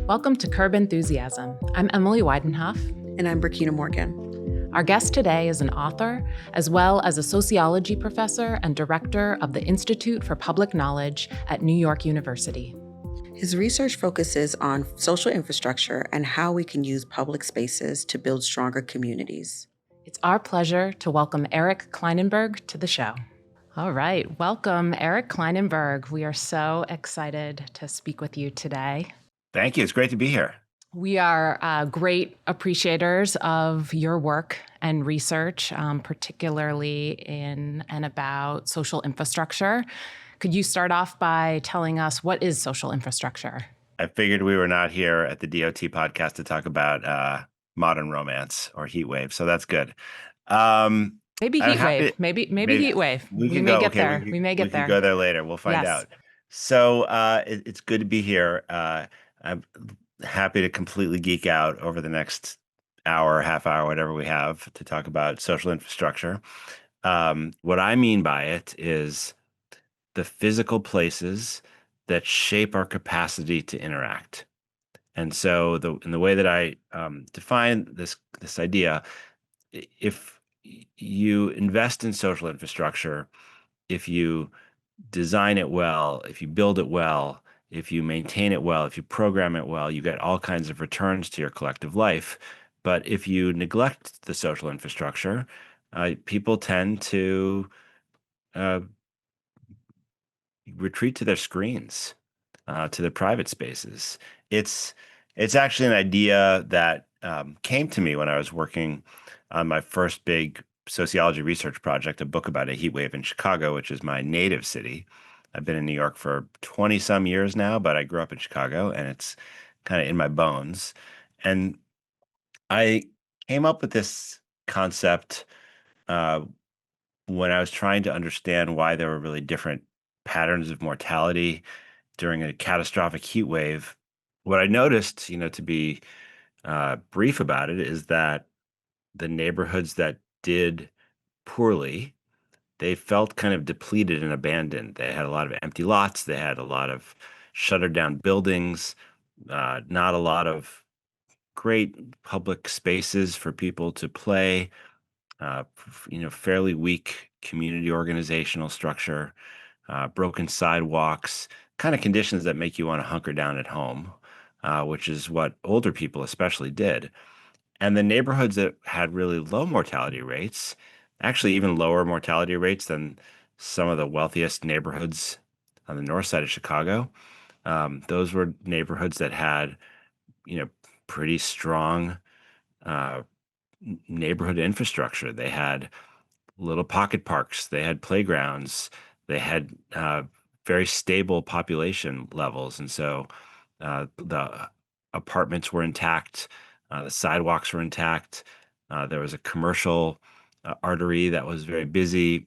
Welcome to Curb Enthusiasm. I'm Emily Weidenhof. And I'm Burkina Morgan. Our guest today is an author, as well as a sociology professor and director of the Institute for Public Knowledge at New York University. His research focuses on social infrastructure and how we can use public spaces to build stronger communities. It's our pleasure to welcome Eric Klinenberg to the show. All right, welcome, Eric Klinenberg. We are so excited to speak with you today. Thank you. It's great to be here. We are great appreciators of your work and research, particularly in and about social infrastructure. Could you start off by telling us what is social infrastructure? I figured we were not here at the DOT podcast to talk about modern romance or Heatwave, so that's good. Maybe Heatwave. Maybe Heatwave. We may get there. We may get there. We can go there later. We'll find out. So it's good to be here. I'm happy to completely geek out over the next hour, half hour, whatever we have to talk about social infrastructure. What I mean by it is the physical places that shape our capacity to interact. And so in the way that I define this idea, if you invest in social infrastructure, if you design it well, if you build it well, if you maintain it well, if you program it well, you get all kinds of returns to your collective life. But if you neglect the social infrastructure, people tend to retreat to their screens, to their private spaces. It's actually an idea that came to me when I was working on my first big sociology research project, a book about a heat wave in Chicago, which is my native city. I've been in New York for 20 some years now, but I grew up in Chicago and it's kind of in my bones. And I came up with this concept when I was trying to understand why there were really different patterns of mortality during a catastrophic heat wave. What I noticed, to be brief about it, is that the neighborhoods that did poorly, they felt kind of depleted and abandoned. They had a lot of empty lots. They had a lot of shuttered down buildings, not a lot of great public spaces for people to play, fairly weak community organizational structure, broken sidewalks, kind of conditions that make you want to hunker down at home, which is what older people especially did. And the neighborhoods that had really low mortality rates, actually even lower mortality rates than some of the wealthiest neighborhoods on the north side of Chicago, those were neighborhoods that had, pretty strong neighborhood infrastructure. They had little pocket parks, they had playgrounds, they had very stable population levels. And so the apartments were intact. The sidewalks were intact. There was a commercial artery that was very busy.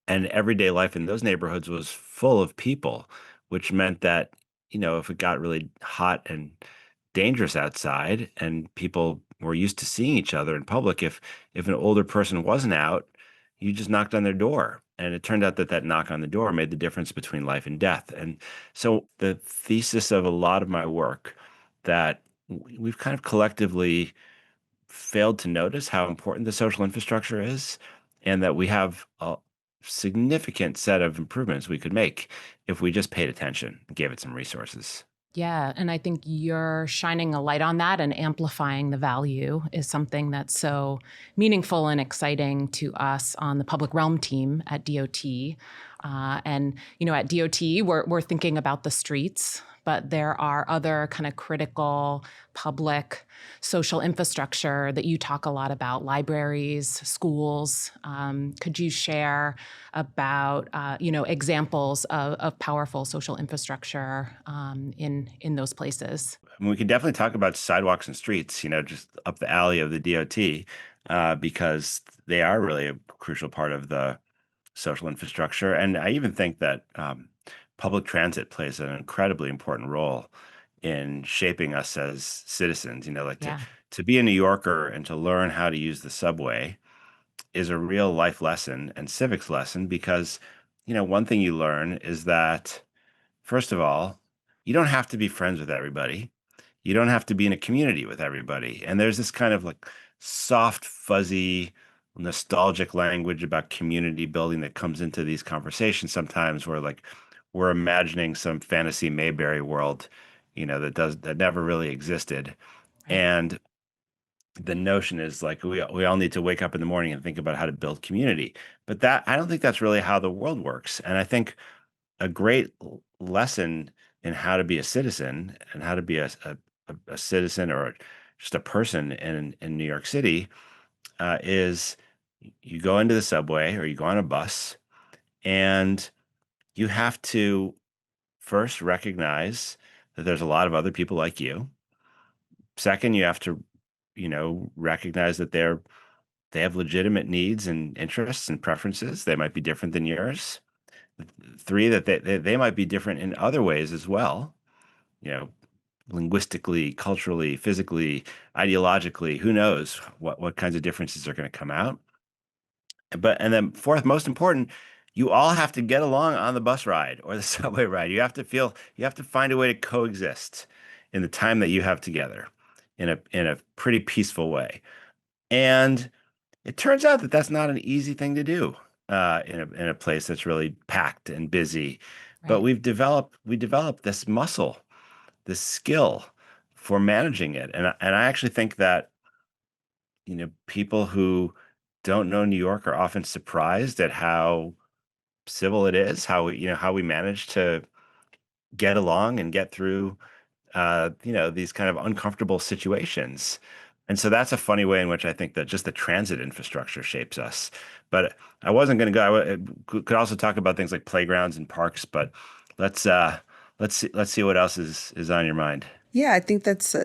And everyday life in those neighborhoods was full of people, which meant that, if it got really hot and dangerous outside and people were used to seeing each other in public, if an older person wasn't out, you just knocked on their door. And it turned out that knock on the door made the difference between life and death. And so the thesis of a lot of my work that we've kind of collectively failed to notice how important the social infrastructure is, and that we have a significant set of improvements we could make if we just paid attention and gave it some resources. Yeah, and I think you're shining a light on that, and amplifying the value is something that's so meaningful and exciting to us on the public realm team at DOT. And at DOT, we're thinking about the streets, but there are other kind of critical public social infrastructure that you talk a lot about: libraries, schools. Could you share about examples of powerful social infrastructure in those places? We could definitely talk about sidewalks and streets, just up the alley of the DOT, because they are really a crucial part of the social infrastructure. And I even think that public transit plays an incredibly important role in shaping us as citizens. To be a New Yorker and to learn how to use the subway is a real life lesson and civics lesson, because, one thing you learn is that, first of all, you don't have to be friends with everybody. You don't have to be in a community with everybody. And there's this kind of like soft, fuzzy, nostalgic language about community building that comes into these conversations sometimes where like we're imagining some fantasy Mayberry world, that never really existed. Right. And the notion is like we all need to wake up in the morning and think about how to build community. But that I don't think that's really how the world works. And I think a great lesson in how to be a citizen and how to be a citizen or just a person in New York City is you go into the subway or you go on a bus and you have to first recognize that there's a lot of other people like you. Second, you have to, recognize that they have legitimate needs and interests and preferences. They might be different than yours. Three, that they might be different in other ways as well, you know, linguistically, culturally, physically, ideologically, who knows what kinds of differences are going to come out. And then fourth, most important, you all have to get along on the bus ride or the subway ride. You have to find a way to coexist in the time that you have together in a pretty peaceful way. And it turns out that that's not an easy thing to do in a place that's really packed and busy. But Right. we developed this muscle, this skill for managing it. And I actually think that, people who don't know New York are often surprised at how civil it is, how we manage to get along and get through these kind of uncomfortable situations. And so that's a funny way in which I think that just the transit infrastructure shapes us. But I wasn't going to go. Could also talk about things like playgrounds and parks, but let's uh let's see what else is on your mind. Yeah, I think that's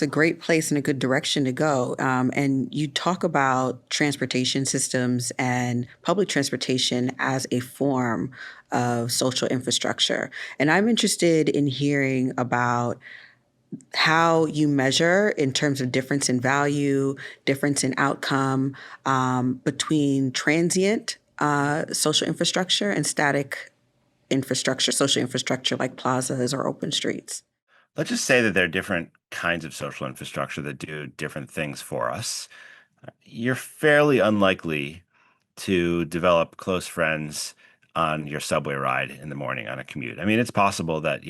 a great place and a good direction to go. And you talk about transportation systems and public transportation as a form of social infrastructure. And I'm interested in hearing about how you measure in terms of difference in value, difference in outcome between transient social infrastructure and static infrastructure, social infrastructure like plazas or open streets. Let's just say that there are different kinds of social infrastructure that do different things for us. You're fairly unlikely to develop close friends on your subway ride in the morning on a commute. I mean, it's possible that,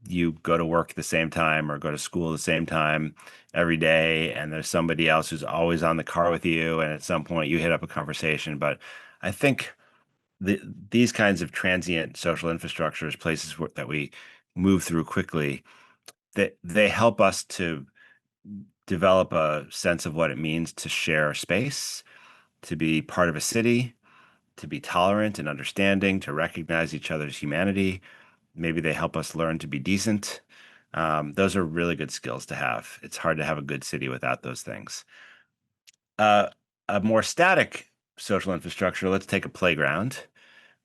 you go to work at the same time or go to school at the same time every day, and there's somebody else who's always on the car with you, and at some point you hit up a conversation. But I think these kinds of transient social infrastructures, places that we move through quickly, that they help us to develop a sense of what it means to share space, to be part of a city, to be tolerant and understanding, to recognize each other's humanity. Maybe they help us learn to be decent. Those are really good skills to have. It's hard to have a good city without those things. Uh, a more static social infrastructure, let's take a playground.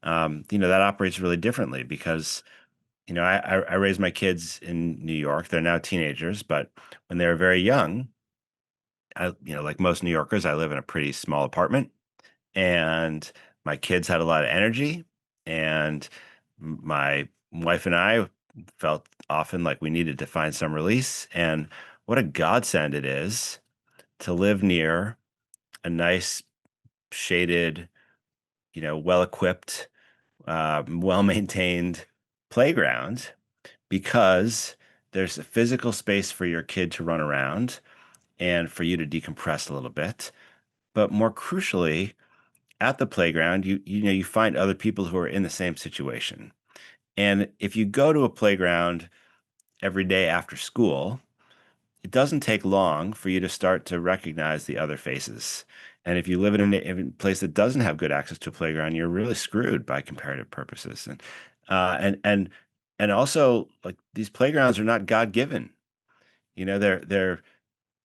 That operates really differently because, I raised my kids in New York. They're now teenagers, but when they were very young, like most New Yorkers, I live in a pretty small apartment, and my kids had a lot of energy, and my wife and I felt often like we needed to find some release. And what a godsend it is to live near a nice, shaded, well-equipped, well-maintained playground because there's a physical space for your kid to run around and for you to decompress a little bit. But more crucially, at the playground, you find other people who are in the same situation. And if you go to a playground every day after school, it doesn't take long for you to start to recognize the other faces. And if you live in a place that doesn't have good access to a playground, you're really screwed by comparative purposes. Uh, and and and also, like, these playgrounds are not God given. They're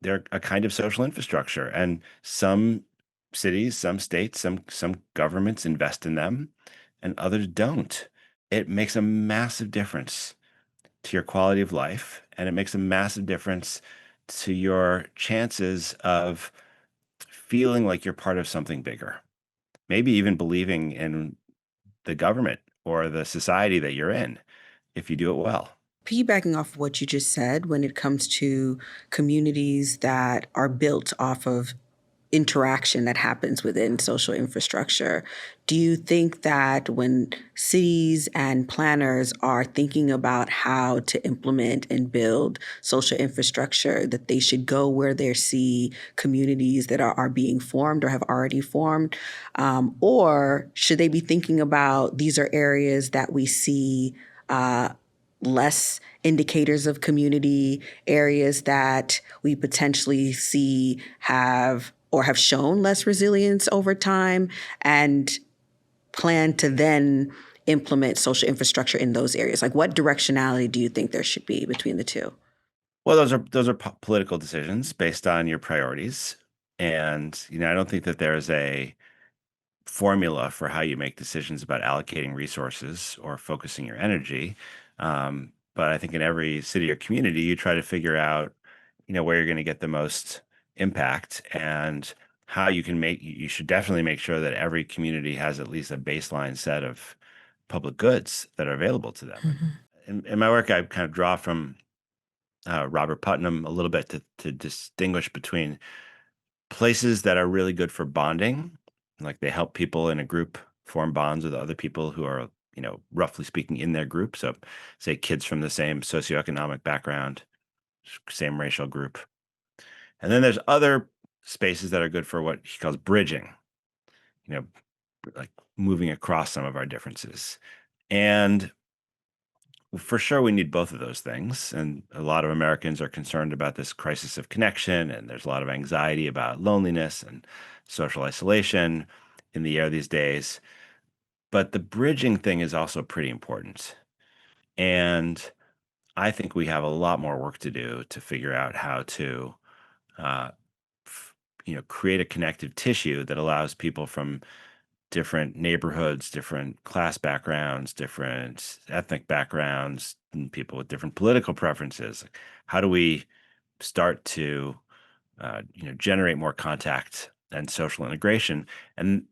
a kind of social infrastructure, and some cities, some states, some governments invest in them, and others don't. It makes a massive difference to your quality of life, and it makes a massive difference to your chances of feeling like you're part of something bigger. Maybe even believing in the government or the society that you're in if you do it well. piggybacking off of what you just said, when it comes to communities that are built off of interaction that happens within social infrastructure, do you think that when cities and planners are thinking about how to implement and build social infrastructure, that they should go where they see communities that are being formed or have already formed? Or should they be thinking about these are areas that we see less indicators of community, areas that we potentially see have or have shown less resilience over time, and plan to then implement social infrastructure in those areas? Like, what directionality do you think there should be between the two? Well, those are political decisions based on your priorities, and I don't think that there's a formula for how you make decisions about allocating resources or focusing your energy. But I think in every city or community, you try to figure out, where you're going to get the most impact and how you can you should definitely make sure that every community has at least a baseline set of public goods that are available to them. In my work, I kind of draw from Robert Putnam a little bit to distinguish between places that are really good for bonding, like they help people in a group form bonds with other people who are, roughly speaking, in their group. So, say kids from the same socioeconomic background, same racial group. And then there's other spaces that are good for what he calls bridging, you know, like moving across some of our differences. And for sure, we need both of those things. And a lot of Americans are concerned about this crisis of connection, and there's a lot of anxiety about loneliness and social isolation in the air these days. But the bridging thing is also pretty important. And I think we have a lot more work to do to figure out how to, uh, create a connective tissue that allows people from different neighborhoods, different class backgrounds, different ethnic backgrounds, and people with different political preferences. How do we start to, generate more contact and social integration? And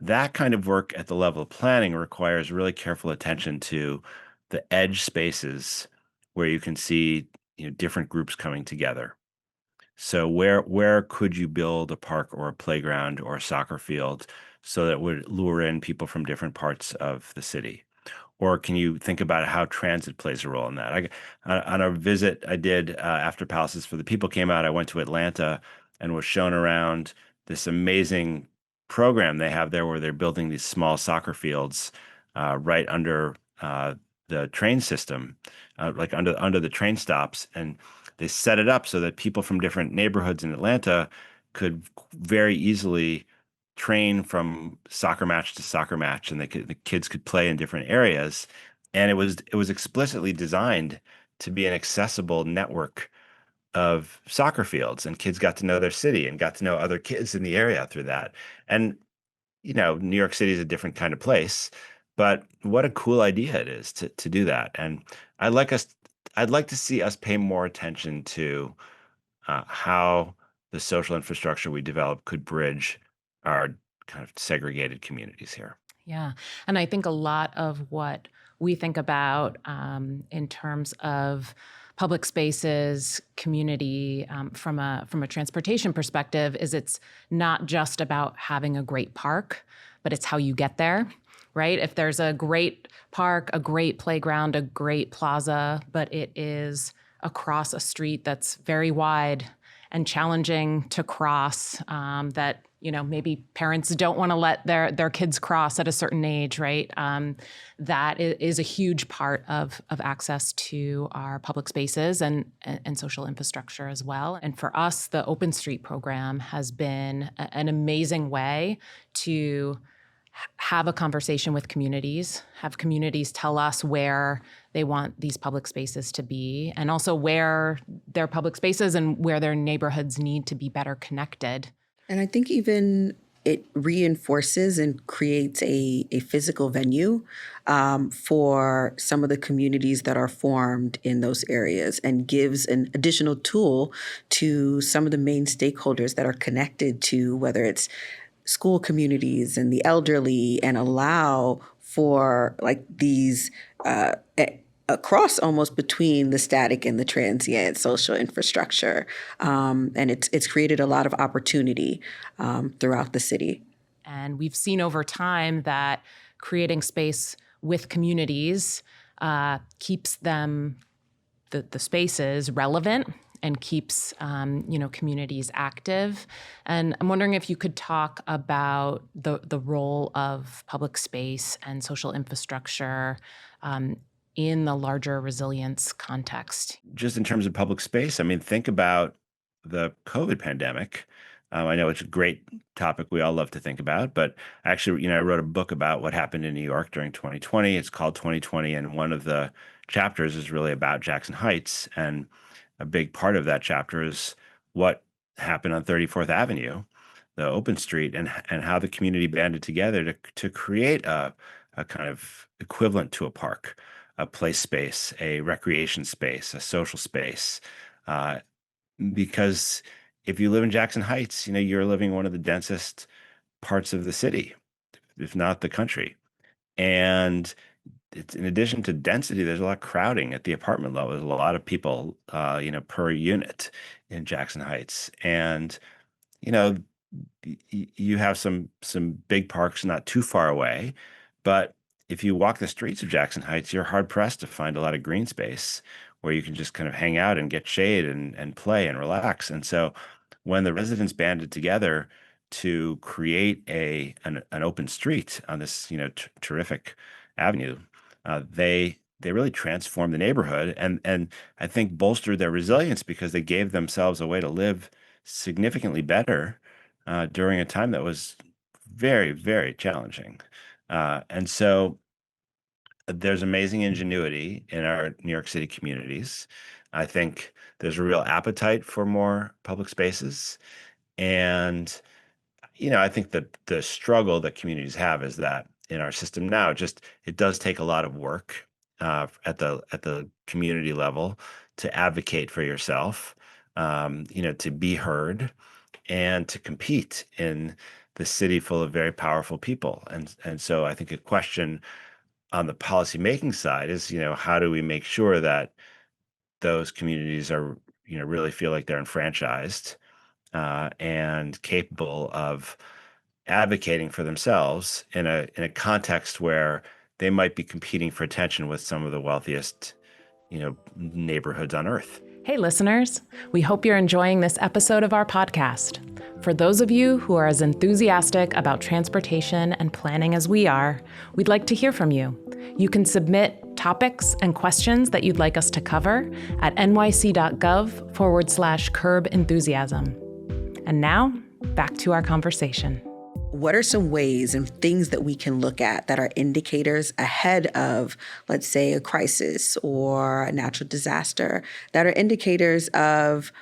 that kind of work at the level of planning requires really careful attention to the edge spaces where you can see, different groups coming together. So where could you build a park or a playground or a soccer field so that it would lure in people from different parts of the city? Or can you think about how transit plays a role in that? On a visit I did after Palaces for the People came out, I went to Atlanta and was shown around this amazing program they have there where they're building these small soccer fields right under the train system, like under the train stops, and they set it up so that people from different neighborhoods in Atlanta could very easily train from soccer match to soccer match, and the kids could play in different areas. And it was explicitly designed to be an accessible network of soccer fields, and kids got to know their city and got to know other kids in the area through that. And New York City is a different kind of place, but what a cool idea it is to do that. And I'd like us, I'd like to see us pay more attention to how the social infrastructure we develop could bridge our kind of segregated communities here. Yeah. And I think a lot of what we think about in terms of public spaces, community, from a transportation perspective, is it's not just about having a great park, but it's how you get there, right? If there's a great park, a great playground, a great plaza, but it is across a street that's very wide and challenging to cross, that maybe parents don't want to let their kids cross at a certain age, right? That is a huge part of access to our public spaces and social infrastructure as well. And for us, the Open Street program has been an amazing way to have a conversation with communities, have communities tell us where they want these public spaces to be, and also where their public spaces and where their neighborhoods need to be better connected. And I think even it reinforces and creates a physical venue for some of the communities that are formed in those areas, and gives an additional tool to some of the main stakeholders that are connected to, whether it's school communities and the elderly, and allow for like these across almost between the static and the transient social infrastructure. And it's created a lot of opportunity throughout the city. And we've seen over time that creating space with communities keeps them, the spaces, relevant and keeps communities active. And I'm wondering if you could talk about the role of public space and social infrastructure in the larger resilience context. Just in terms of public space, I mean, think about the COVID pandemic. I know it's a great topic we all love to think about, but actually, I wrote a book about what happened in New York during 2020. It's called 2020, and one of the chapters is really about Jackson Heights. And a big part of that chapter is what happened on 34th Avenue, the open street, and how the community banded together to create a kind of equivalent to a park, a play space, a recreation space, a social space. Uh, because if you live in Jackson Heights, you're living in one of the densest parts of the city, if not the country. And it's, in addition to density, there's a lot of crowding at the apartment level. There's a lot of people, per unit in Jackson Heights. And, you know, you have some big parks not too far away, but if you walk the streets of Jackson Heights, you're hard pressed to find a lot of green space where you can just kind of hang out and get shade and play and relax. And so when the residents banded together to create an open street on this terrific avenue, they really transformed the neighborhood and I think bolstered their resilience because they gave themselves a way to live significantly better during a time that was very, very challenging. And so there's amazing ingenuity in our New York City communities. I think there's a real appetite for more public spaces. And, I think that the struggle that communities have is that in our system now, just it does take a lot of work at the community level to advocate for yourself, to be heard and to compete in the city full of very powerful people. And so I think a question on the policymaking side is, how do we make sure that those communities are, really feel like they're enfranchised and capable of advocating for themselves in a context where they might be competing for attention with some of the wealthiest, neighborhoods on earth. Hey, listeners, we hope you're enjoying this episode of our podcast. For those of you who are as enthusiastic about transportation and planning as we are, we'd like to hear from you. You can submit topics and questions that you'd like us to cover at nyc.gov/curb enthusiasm. And now, back to our conversation. What are some ways and things that we can look at that are indicators ahead of, let's say, a crisis or a natural disaster, that are indicators of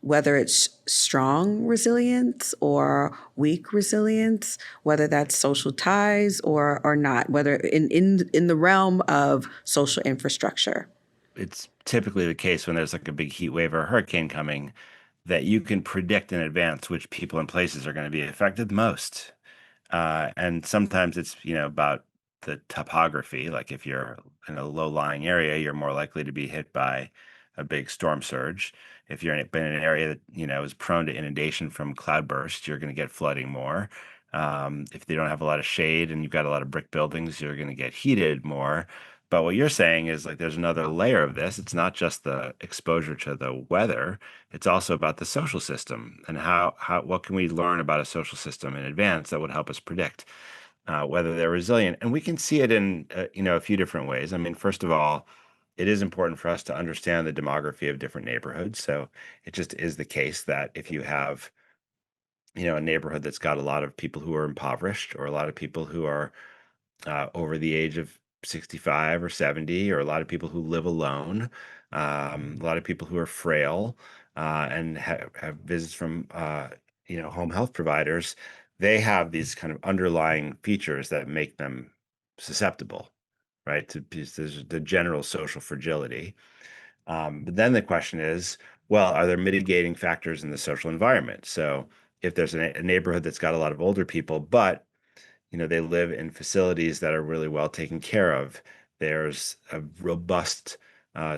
whether it's strong resilience or weak resilience, whether that's social ties or not, whether in the realm of social infrastructure? It's typically the case when there's like a big heat wave or a hurricane coming that you can predict in advance which people and places are going to be affected most. And sometimes it's, about the topography. Like if you're in a low-lying area, you're more likely to be hit by a big storm surge. If you're in an area that, is prone to inundation from cloudburst, you're going to get flooding more. If they don't have a lot of shade and you've got a lot of brick buildings, you're going to get heated more. But what you're saying is like there's another layer of this. It's not just the exposure to the weather. It's also about the social system and what can we learn about a social system in advance that would help us predict whether they're resilient. And we can see it in a few different ways. I mean, first of all, it is important for us to understand the demography of different neighborhoods. So it just is the case that if you have a neighborhood that's got a lot of people who are impoverished or a lot of people who are over the age of 65 or 70, or a lot of people who live alone, a lot of people who are frail and have visits from home health providers. They have these kind of underlying features that make them susceptible, right? Because there's the general social fragility. But then the question is, well, are there mitigating factors in the social environment? So if there's a neighborhood that's got a lot of older people, but they live in facilities that are really well taken care of. There's a robust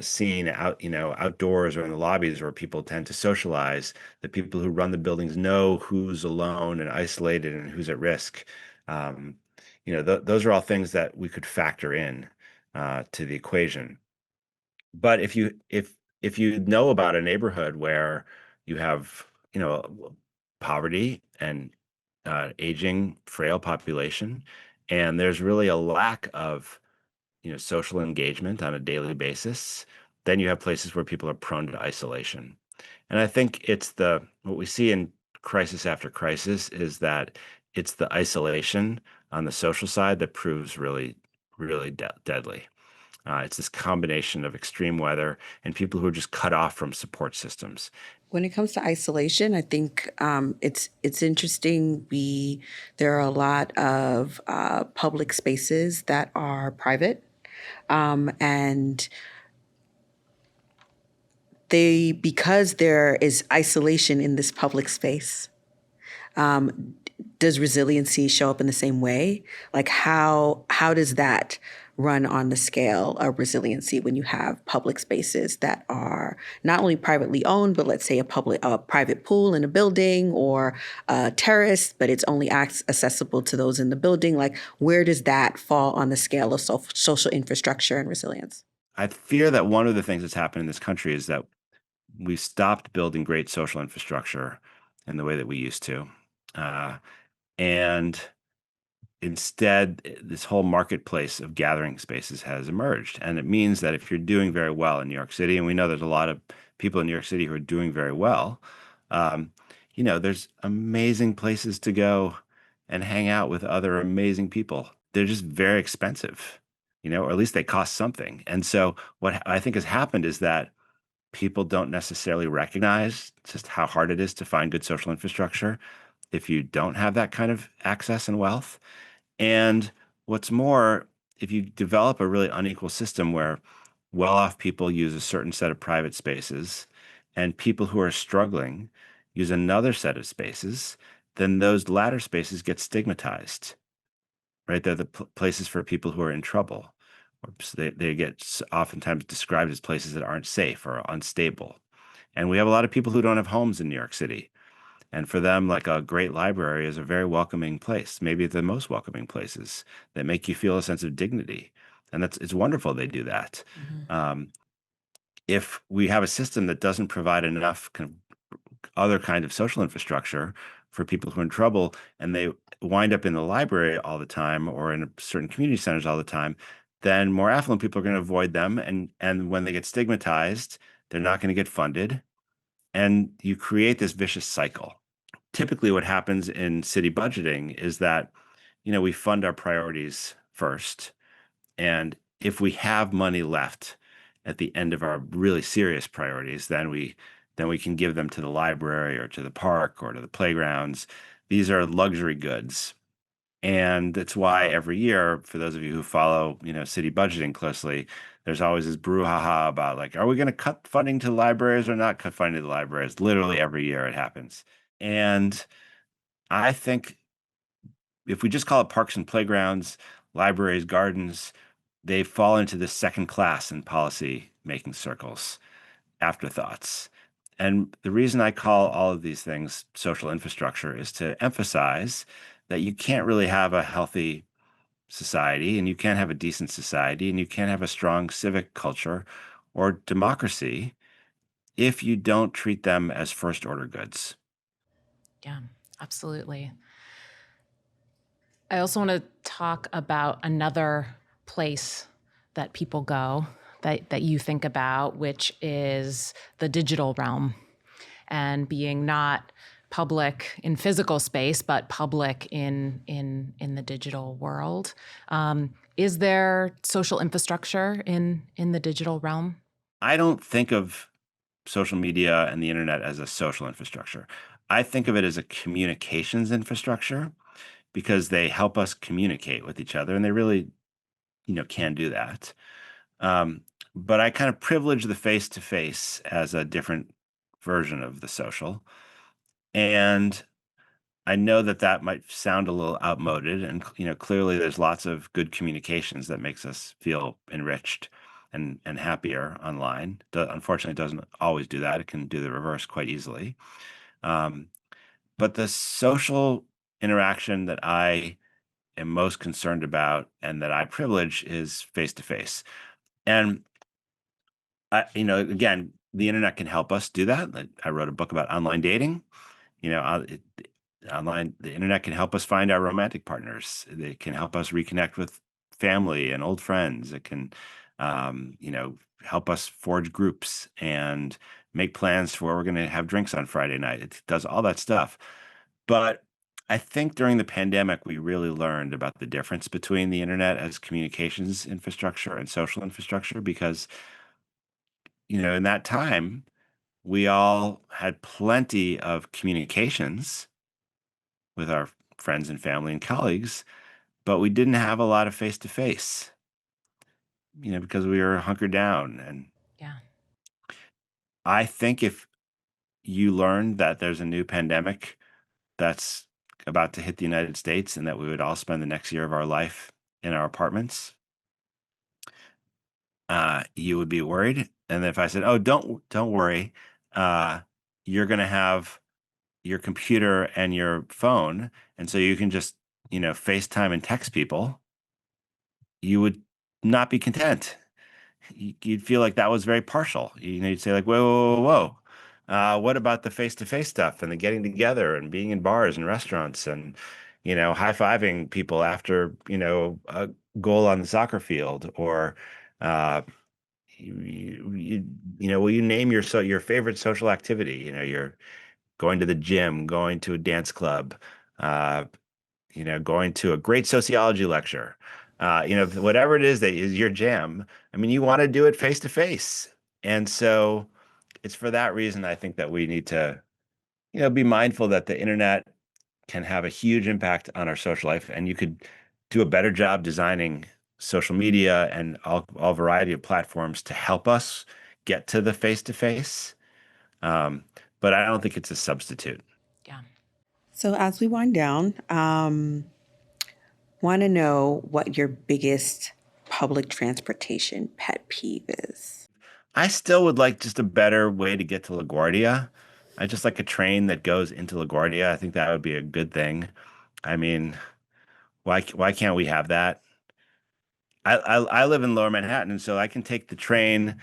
scene outdoors or in the lobbies where people tend to socialize. The people who run the buildings know who's alone and isolated and who's at risk. Um, those are all things that we could factor in to the equation. But if you know about a neighborhood where you have, poverty and aging, frail population, and there's really a lack of, social engagement on a daily basis, then you have places where people are prone to isolation. And I think it's what we see in crisis after crisis is that it's the isolation on the social side that proves really, really deadly. It's this combination of extreme weather and people who are just cut off from support systems. When it comes to isolation, I think it's interesting. There are a lot of public spaces that are private, and because there is isolation in this public space. Does resiliency show up in the same way? Like how does that run on the scale of resiliency when you have public spaces that are not only privately owned, but let's say a private pool in a building or a terrace, but it's only accessible to those in the building? Like where does that fall on the scale of social infrastructure and resilience? I fear that one of the things that's happened in this country is that we stopped building great social infrastructure in the way that we used to. And instead, this whole marketplace of gathering spaces has emerged. And it means that if you're doing very well in New York City, and we know there's a lot of people in New York City who are doing very well, um, there's amazing places to go and hang out with other amazing people. They're just very expensive, or at least they cost something. And so what I think has happened is that people don't necessarily recognize just how hard it is to find good social infrastructure if you don't have that kind of access and wealth. And what's more, if you develop a really unequal system where well-off people use a certain set of private spaces and people who are struggling use another set of spaces, then those latter spaces get stigmatized, right? They're the places for people who are in trouble. They get oftentimes described as places that aren't safe or unstable. And we have a lot of people who don't have homes in New York City. And for them, like a great library is a very welcoming place, maybe the most welcoming places that make you feel a sense of dignity. And it's wonderful they do that. Um, if we have a system that doesn't provide enough other kind of social infrastructure for people who are in trouble and they wind up in the library all the time or in certain community centers all the time, then more affluent people are going to avoid them. And when they get stigmatized, they're not going to get funded. And you create this vicious cycle. Typically what happens in city budgeting is that, we fund our priorities first. And if we have money left at the end of our really serious priorities, then we can give them to the library or to the park or to the playgrounds. These are luxury goods. And that's why every year, for those of you who follow, city budgeting closely, there's always this brouhaha about like, are we going to cut funding to libraries or not cut funding to the libraries? Literally every year it happens. And I think if we just call it parks and playgrounds, libraries, gardens, they fall into the second class in policy making circles, afterthoughts. And the reason I call all of these things social infrastructure is to emphasize that you can't really have a healthy society and you can't have a decent society and you can't have a strong civic culture or democracy if you don't treat them as first order goods. Yeah, absolutely. I also want to talk about another place that people go that you think about, which is the digital realm and being not public in physical space, but public in the digital world. Is there social infrastructure in the digital realm? I don't think of social media and the internet as a social infrastructure. I think of it as a communications infrastructure because they help us communicate with each other and they really, can do that. Um, but I kind of privilege the face to face as a different version of the social. And I know that that might sound a little outmoded, and clearly there's lots of good communications that makes us feel enriched and happier online. Unfortunately, it doesn't always do that. It can do the reverse quite easily. Um, but the social interaction that I am most concerned about and that I privilege is face to face. And again, the internet can help us do that. I wrote a book about online dating. You know, the internet can help us find our romantic partners. It can help us reconnect with family and old friends. It can, help us forge groups and make plans for where we're going to have drinks on Friday night. It does all that stuff. But I think during the pandemic, we really learned about the difference between the internet as communications infrastructure and social infrastructure because, in that time, we all had plenty of communications with our friends and family and colleagues, but we didn't have a lot of face to face, because we were hunkered down. And Yeah. I think if you learn that there's a new pandemic that's about to hit the United States and that we would all spend the next year of our life in our apartments, you would be worried. And if I said, "Oh, don't worry, uh, you're going to have your computer and your phone, and so you can just FaceTime and text people," you would not be content. You'd feel like that was very partial. You'd say like, "Whoa, whoa, whoa, whoa. What about the face-to-face stuff and the getting together and being in bars and restaurants and high-fiving people after a goal on the soccer field or uh, will you name your favorite social activity? You're going to the gym, going to a dance club, uh, going to a great sociology lecture, whatever it is that is your jam. I mean, you want to do it face to face. And so it's for that reason I think that we need to, be mindful that the internet can have a huge impact on our social life. And you could do a better job designing social media and all variety of platforms to help us get to the face to face. But I don't think it's a substitute. Yeah. So as we wind down, want to know what your biggest public transportation pet peeve is. I still would like just a better way to get to LaGuardia. I just like a train that goes into LaGuardia. I think that would be a good thing. I mean, why can't we have that? I live in Lower Manhattan, and so I can take the train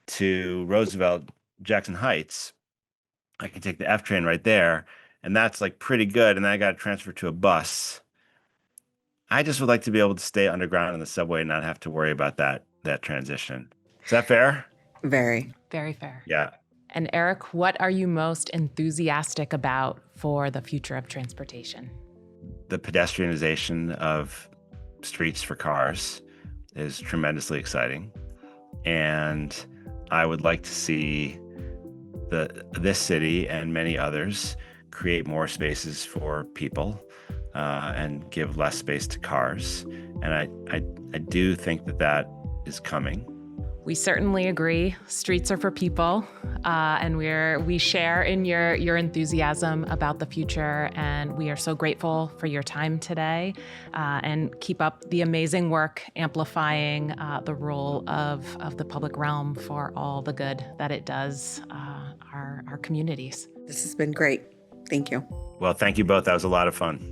to Roosevelt, Jackson Heights. I can take the F train right there, and that's like pretty good. And then I got to transfer to a bus. I just would like to be able to stay underground in the subway and not have to worry about that transition. Is that fair? Very. Very fair. Yeah. And Eric, what are you most enthusiastic about for the future of transportation? The pedestrianization of streets for cars is tremendously exciting. And I would like to see this city and many others create more spaces for people and give less space to cars. And I do think that is coming. We certainly agree. Streets are for people, and we share in your enthusiasm about the future. And we are so grateful for your time today. And keep up the amazing work amplifying the role of the public realm for all the good that it does our communities. This has been great. Thank you. Well, thank you both. That was a lot of fun.